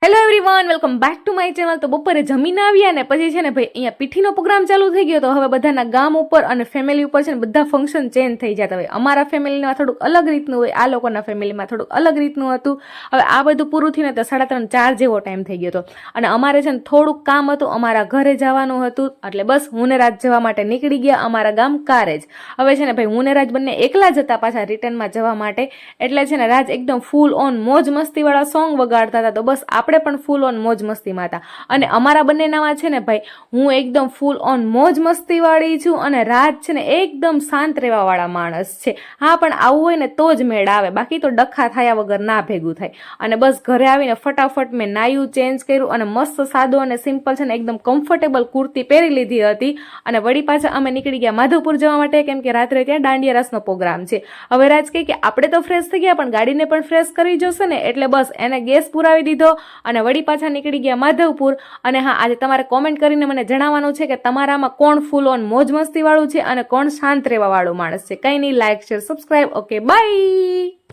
Hello everyone, welcome back to my channel. તો બપોરે જમીન આવ્યા ને પછી છે ને ભાઈ અહીંયા પીઠીનો પ્રોગ્રામ ચાલુ થઈ ગયો. તો હવે બધાના ગામ ઉપર અને ફેમિલી ઉપર છે ને બધા ફંક્શન ચેન્જ થઈ જતા હોય. અમારા ફેમિલીમાં થોડુંક અલગ રીતનું હોય, આ લોકોના ફેમિલીમાં થોડુંક અલગ રીતનું હતું. હવે આ બધું પૂરું થઈને તો 3:30-4 જેવો ટાઈમ થઈ ગયો હતો અને અમારે છે ને થોડુંક કામ હતું, અમારા ઘરે જવાનું હતું. એટલે બસ હું ને રાજ જવા માટે નીકળી ગયા અમારા ગામ કારેજ. હવે છે ને ભાઈ હું ને રાજ બંને એકલા જ હતા પાછા રિટર્નમાં જવા માટે. એટલે છે ને રાજ એકદમ ફૂલ ઓન મોજ મસ્તીવાળા સોંગ વગાડતા હતા. તો બસ આપણે પણ ફૂલ ઓન મોજ મસ્તીમાં હતા. અને અમારા બંનેનામાં છે ને ભાઈ હું એકદમ ફૂલ ઓન મોજ મસ્તી વાળી છું અને રાજ છે ને એકદમ શાંત રહેવા વાળા માણસ છે. હા, પણ આવું હોય ને તો જ મેળ આવે, બાકી તો ડખા થયા વગર ના ભેગું થાય. અને બસ ઘરે આવીને ફટાફટ મેં નાયું, ચેન્જ કર્યું અને મસ્ત સાદો અને સિમ્પલ છે ને એકદમ કમ્ફર્ટેબલ કુર્તી પહેરી લીધી હતી. અને વળી પાછા અમે નીકળી ગયા માધવપુર જવા માટે, કેમ કે રાત્રે ત્યાં દાંડિયા રાસનો પ્રોગ્રામ છે. હવે રાજ કહે કે આપણે તો ફ્રેશ થઈ ગયા પણ ગાડીને પણ ફ્રેશ કરી જોશે ને, એટલે બસ એને ગેસ પુરાવી દીધો અને વળી પાછા નીકળી ગયા માધવપુર. અને હા, આજે તમારે કોમેન્ટ કરીને મને જણાવવાનું છે કે તમારામાં કોણ ફૂલ ઓન મોજ મસ્તી વાળું છે અને કોણ શાંત રહેવા વાળું માણસ છે. કંઈ નહીં, like, share, subscribe. Okay, by.